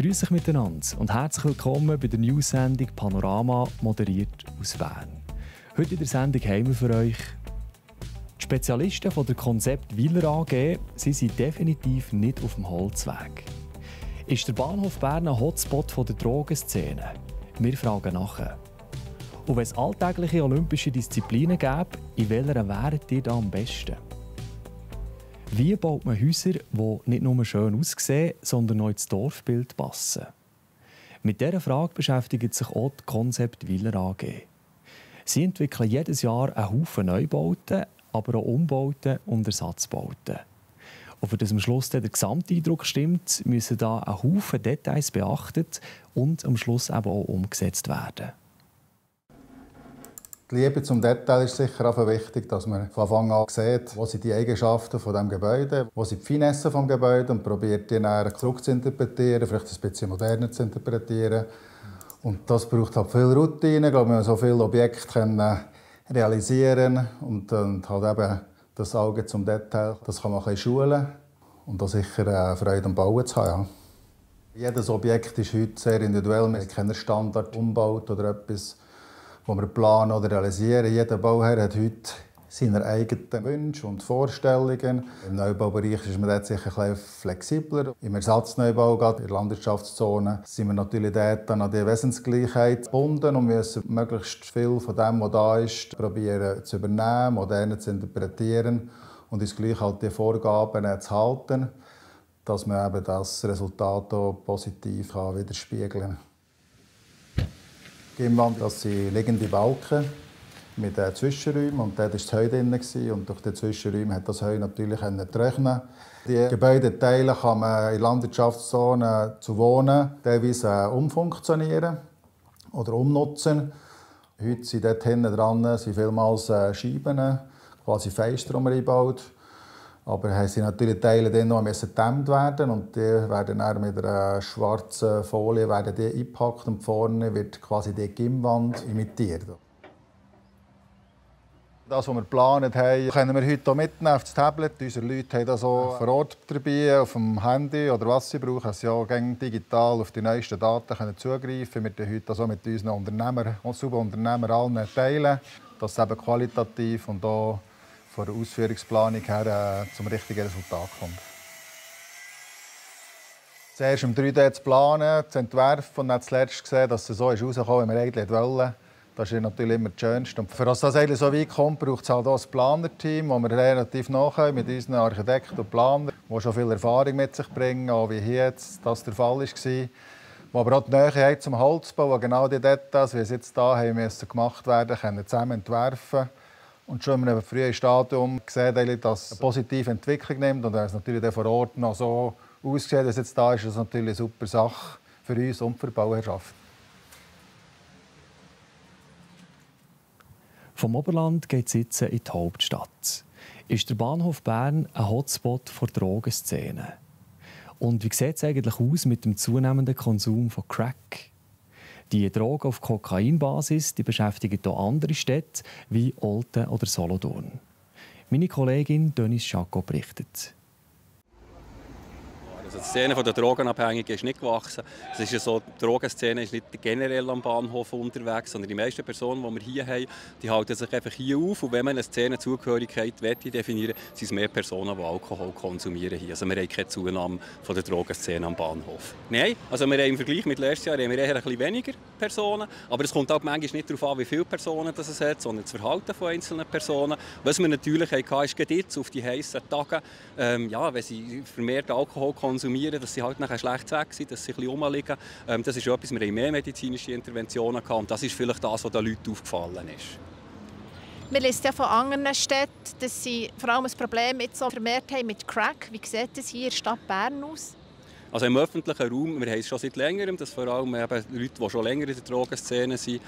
Grüß euch miteinander und herzlich willkommen bei der News-Sendung Panorama, moderiert aus Bern. Heute in der Sendung haben wir für euch die Spezialisten von der Konzept Weiler AG. Sie sind definitiv nicht auf dem Holzweg. Ist der Bahnhof Bern ein Hotspot der Drogenszene? Wir fragen nachher. Und wenn es alltägliche olympische Disziplinen gäbe, in welcher wäret ihr da am besten? Wie baut man Häuser, die nicht nur schön aussehen, sondern auch ins Dorfbild passen? Mit dieser Frage beschäftigt sich auch die Konzept Weiler AG. Sie entwickeln jedes Jahr einen Haufen Neubauten, aber auch Umbauten und Ersatzbauten. Und für das am Schluss der Gesamteindruck stimmt, müssen da ein Haufen Details beachtet und am Schluss eben auch umgesetzt werden. Die Liebe zum Detail ist sicher auch wichtig, dass man von Anfang an sieht, was sind die Eigenschaften von dem Gebäude, was sind die Finessen des Gebäudes und probiert die dann zurückzuinterpretieren, vielleicht ein bisschen moderner zu interpretieren. Und das braucht halt viel Routine, wenn man so viele Objekte realisieren und halt eben das Auge zum Detail, das kann man ein bisschen schulen und da sicher Freude am Bauen zu haben. Ja. Jedes Objekt ist heute sehr individuell, man hat keinen Standard umgebaut oder etwas, wo wir planen oder realisieren. Jeder Bauherr hat heute seine eigenen Wünsche und Vorstellungen. Im Neubaubereich ist man dort sicher ein bisschen flexibler. Im Ersatzneubau, gerade in der Landwirtschaftszone, sind wir natürlich dort an die Wesensgleichheit gebunden und müssen möglichst viel von dem, was da ist, probieren zu übernehmen, moderner zu interpretieren und uns gleich halt die Vorgaben zu halten, dass man eben das Resultat auch positiv widerspiegeln kann. Gimmwand, das sind liegende Balken mit Zwischenräumen und dort war das Heu drin und durch die Zwischenräume hat das Heu natürlich trocknen. Die Gebäudeteile kann man in der Landwirtschaftszone zu Wohnen teilweise umfunktionieren oder umnutzen. Heute sind dort hinten dran vielmals Scheiben, quasi Fenster eingebaut. Aber es sind natürlich Teile, die noch gedämmt werden und die werden dann mit einer schwarzen Folie eingepackt und vorne wird quasi die Gimmwand imitiert. Das, was wir geplant haben, können wir heute mitnehmen auf das Tablet. Unsere Leute haben das auch vor Ort dabei, auf dem Handy oder was sie brauchen. Sie können digital auf die neuesten Daten zugreifen. Wir teilen heute also mit unseren Unternehmern allen teilen, dass es eben qualitativ und auch von der Ausführungsplanung her zum richtigen Resultat kommt. Zuerst im 3D zu planen, zu entwerfen und dann zuletzt gesehen, dass es so rausgekommen ist, wie wir eigentlich wollten. Das ist natürlich immer das Schönste. Und für das eigentlich so weit kommt, braucht es halt auch ein Planerteam, das wir relativ nachkommen mit unseren Architekten und Planern, die schon viel Erfahrung mit sich bringen, auch wie hier jetzt das der Fall war. Die aber auch die Nähe haben zum Holzbau, wo genau die Details, wie es jetzt hier haben müssen gemacht werden, können zusammen entwerfen. Und schon in einem frühen Stadium sehen, dass es eine positive Entwicklung nimmt. Und wenn es natürlich vor Ort noch so aussieht, dass es jetzt da ist, ist das natürlich eine super Sache für uns und für die Bauherrschaft. Vom Oberland geht es jetzt in die Hauptstadt. Ist der Bahnhof Bern ein Hotspot der Drogenszene? Und wie sieht es eigentlich aus mit dem zunehmenden Konsum von Crack? Die Droge auf Kokainbasis die beschäftigt auch andere Städte wie Olten oder Solothurn. Meine Kollegin Denise Schacko berichtet. Also die Szene der Drogenabhängigen ist nicht gewachsen. Es ist ja so, die Drogenszene ist nicht generell am Bahnhof unterwegs, sondern die meisten Personen, die wir hier haben, die halten sich einfach hier auf. Und wenn man eine Szenenzugehörigkeit definieren will, sind es mehr Personen, die Alkohol konsumieren hier. Also wir haben keine Zunahme von der Drogenszene am Bahnhof. Nein, also wir haben im Vergleich mit letztes Jahr haben wir eher ein bisschen weniger Personen. Aber es kommt auch manchmal nicht darauf an, wie viele Personen es hat, sondern das Verhalten von einzelnen Personen. Was wir natürlich hatten, ist gerade jetzt auf die heissen Tage, wenn sie vermehrt Alkohol konsumieren, dass sie halt nachher schlecht weg sind, dass sie ein bisschen rumliegen. Das ist etwas, wir haben mehr medizinische Interventionen gehabt und das ist vielleicht das, was den Leuten aufgefallen ist. Wir lesen ja von anderen Städten, dass sie vor allem ein Problem jetzt so vermehrt haben mit Crack. Wie sieht es hier in der Stadt Bern aus? Also im öffentlichen Raum, wir haben es schon seit Längerem, dass vor allem eben Leute, die schon länger in der Drogenszene sind,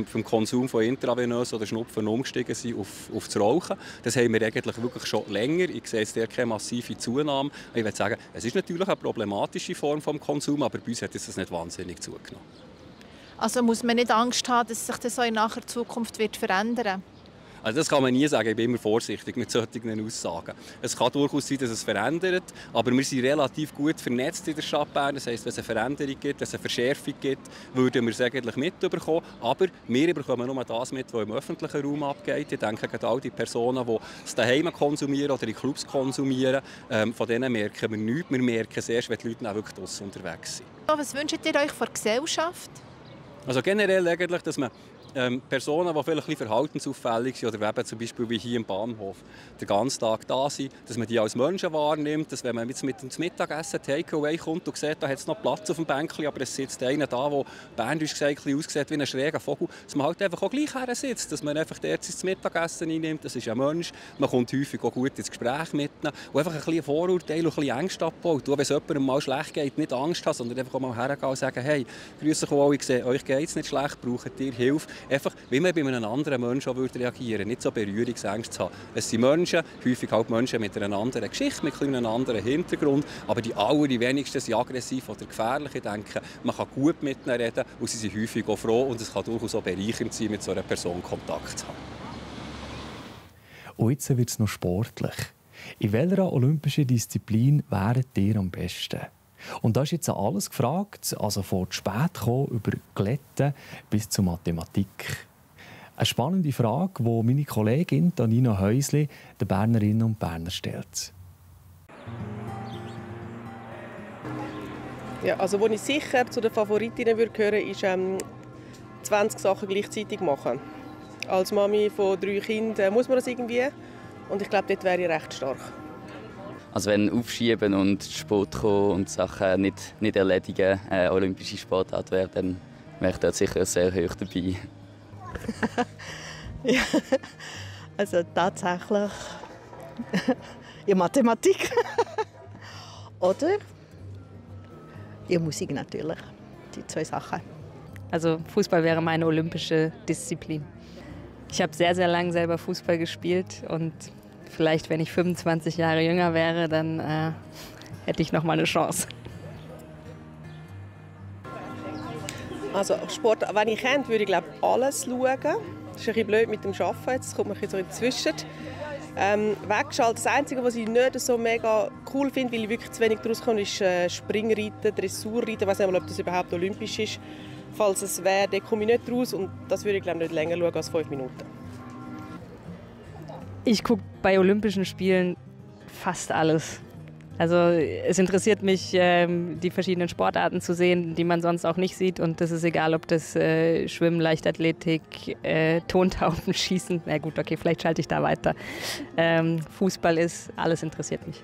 vom Konsum von intravenös oder Schnupfen umgestiegen sind auf das Rauchen. Das haben wir eigentlich wirklich schon länger. Ich sehe jetzt keine massive Zunahme. Ich würde sagen, es ist natürlich eine problematische Form des Konsums, aber bei uns hat es nicht wahnsinnig zugenommen. Also muss man nicht Angst haben, dass sich das so in naher Zukunft wird verändern? Also das kann man nie sagen, ich bin immer vorsichtig mit solchen Aussagen. Es kann durchaus sein, dass es verändert, aber wir sind relativ gut vernetzt in der Stadt Bern. Das heisst, wenn es eine Veränderung gibt, wenn es eine Verschärfung gibt, würden wir es eigentlich mitbekommen. Aber wir bekommen nur das mit, was im öffentlichen Raum abgeht. Ich denke, gerade all die Personen, die es daheim konsumieren oder in Clubs konsumieren, von denen merken wir nichts. Wir merken es erst, wenn die Leute auch wirklich draussen unterwegs sind. Was wünscht ihr euch von der Gesellschaft? Also generell eigentlich, dass man Personen, die vielleicht ein bisschen verhaltensauffällig sind oder eben zum Beispiel wie hier im Bahnhof den ganzen Tag da sind, dass man die als Menschen wahrnimmt, dass wenn man jetzt mit ins Mittagessen Takeaway kommt und sieht, da hat es noch Platz auf dem Bänkchen, aber es sitzt einer da, der berndeutsch gesagt aussieht wie ein schräger Vogel, dass man halt einfach auch gleich her sitzt, dass man einfach dort ins Mittagessen einnimmt, das ist ein Mensch, man kommt häufig auch gut ins Gespräch mit ihnen und einfach ein bisschen Vorurteile und ein bisschen Ängste abbaut. Und wenn es jemandem mal schlecht geht, nicht Angst haben, sondern einfach auch mal hergehen und sagen, hey, grüße euch, ich sehe, euch geht es nicht schlecht, braucht ihr Hilfe. Einfach, wie man bei einem anderen Menschen auch reagieren würde, nicht so Berührungsängste zu haben. Es sind Menschen, häufig halt Menschen mit einer anderen Geschichte, mit einem anderen Hintergrund, aber die allerwenigsten sind aggressiv oder gefährlich. Ich denke, man kann gut mit ihnen reden und sie sind häufig auch froh und es kann durchaus auch bereichernd sein, mit so einer Person Kontakt zu haben. Und jetzt wird es noch sportlich. In welcher olympischen Disziplin wäret ihr am besten? Und da ist jetzt alles gefragt, also von spät kommen über Glätten bis zur Mathematik. Eine spannende Frage, die meine Kollegin Nina Häusli den Bernerinnen und Bernern stellt. Ja, also wo ich sicher zu den Favoritinnen würde gehören, ist 20 Sachen gleichzeitig machen. Als Mami von 3 Kindern muss man das irgendwie. Und ich glaube, dort wäre ich recht stark. Also wenn Aufschieben und Sport kommen und Sachen nicht erledigen, olympische Sportart wäre, dann wäre ich dort sicher sehr hoch dabei. Ja, also tatsächlich in Mathematik. Oder in Musik natürlich. Die 2 Sachen. Also Fußball wäre meine olympische Disziplin. Ich habe sehr, sehr lange selber Fußball gespielt und vielleicht, wenn ich 25 Jahre jünger wäre, dann hätte ich noch mal eine Chance. Also Sport, wenn ich könnte, würde ich glaube alles schauen. Das ist ein bisschen blöd mit dem Arbeiten, jetzt kommt man so inzwischen. Wegschalten, das Einzige, was ich nicht so mega cool finde, weil ich wirklich zu wenig daraus komme, ist Springreiten, Dressurreiten. Ich weiß nicht mal, ob das überhaupt olympisch ist. Falls es wäre, dann komme ich nicht raus und das würde ich glaube nicht länger schauen als 5 Minuten. Ich gucke bei Olympischen Spielen fast alles. Also es interessiert mich, die verschiedenen Sportarten zu sehen, die man sonst auch nicht sieht. Und das ist egal, ob das Schwimmen, Leichtathletik, Tontaubenschießen. Na gut, okay, vielleicht schalte ich da weiter. Fußball ist, alles interessiert mich.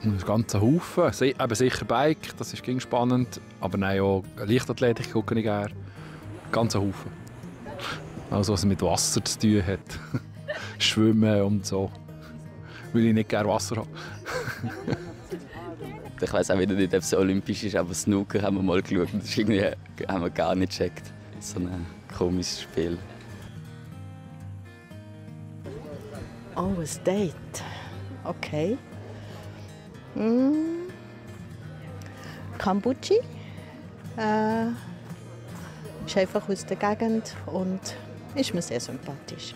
Ein ganzer Haufen. Eben sicher Bike, das ist spannend. Aber nein, auch Leichtathletik gucke ich gerne. Ein ganzer Haufen. Also was mit Wasser zu tun hat. Schwimmen und so. Weil ich nicht gerne Wasser habe. Ich weiss auch wieder nicht, ob es olympisch ist, aber Snooker haben wir mal geschaut. Das haben wir gar nicht gecheckt. So ein komisches Spiel. Oh, ein Date. Okay. Kambuchi. Ist einfach aus der Gegend und ist mir sehr sympathisch.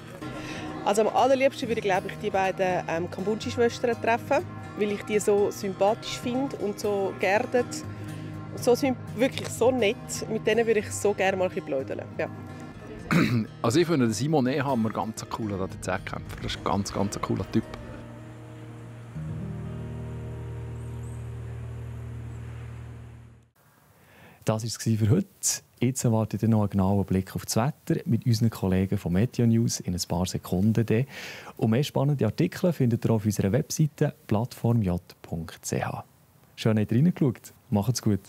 Also am allerliebsten würde ich, glaube ich, die beiden Kambuchi-Schwestern treffen, weil ich die so sympathisch finde und so geerdet. So wirklich so nett. Mit denen würde ich so gerne mal ein bisschen plaudern. Ja. Also ich finde Simon Ehammer ganz cooler ADC-Kämpfer. Das ist ein ganz cooler Typ. Das war es für heute. Jetzt erwartet ihr noch einen genauen Blick auf das Wetter mit unseren Kollegen von Meteo News in ein paar Sekunden. Und mehr spannende Artikel findet ihr auf unserer Webseite plattformj.ch. Schön, habt ihr reingeschaut. Macht's gut.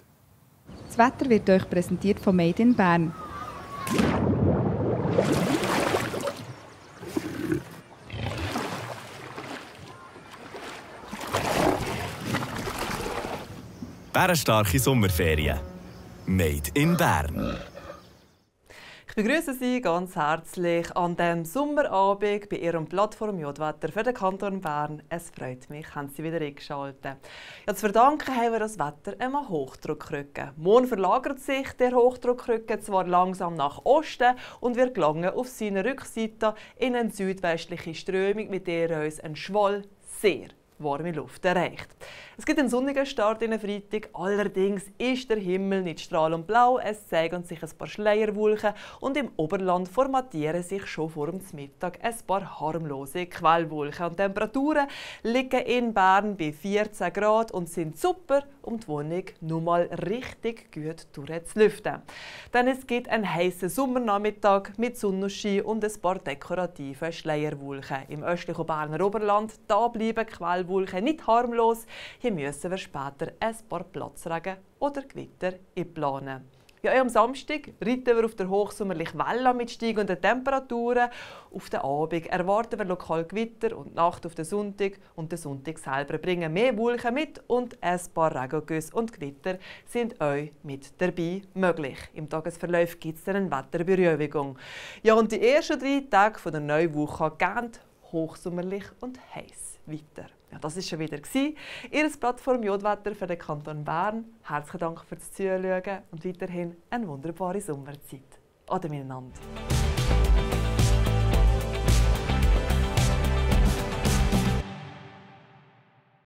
Das Wetter wird euch präsentiert von Made in Bern. Bärenstarke Sommerferien. Made in Bern. Ich begrüße Sie ganz herzlich an diesem Sommerabend bei Ihrem Plattform Jodwetter für den Kanton Bern. Es freut mich, haben Sie wieder eingeschaltet. Ja, zu verdanken haben wir das Wetter einem Hochdruckrücken. Morgen verlagert sich der Hochdruckrücken zwar langsam nach Osten und wir gelangen auf seiner Rückseite in eine südwestliche Strömung, mit der uns ein Schwall sehr warme Luft erreicht. Es gibt einen sonnigen Start in den Freitag, allerdings ist der Himmel nicht strahlend blau, es zeigen sich ein paar Schleierwolken und im Oberland formatieren sich schon vor dem Mittag ein paar harmlose Quellwolken. Und die Temperaturen liegen in Bern bei 14 Grad und sind super, um die Wohnung nur mal richtig gut durchzulüften. Denn es gibt einen heißen Sommernachmittag mit Sonnenschein und ein paar dekorative Schleierwolken. Im östlichen Berner Oberland da bleiben Quellwolken nicht harmlos. Hier müssen wir später ein paar Platzregen oder Gewitter einplanen. Ja, am Samstag reiten wir auf der hochsommerlichen Welle mit steigenden Temperaturen. Auf den Abend erwarten wir lokal Gewitter und die Nacht auf den Sonntag. Und der Sonntag selber bringen mehr Wolken mit und ein paar Regengüsse und Gewitter sind euch mit dabei möglich. Im Tagesverlauf gibt es dann eine Wetterberuhigung. Ja, und die ersten 3 Tage der neuen Woche gehen hochsommerlich und heiß weiter. Ja, das war schon wieder Ihr Plattform Jodwetter für den Kanton Bern. Herzlichen Dank fürs Zuschauen und weiterhin eine wunderbare Sommerzeit. Ade miteinander.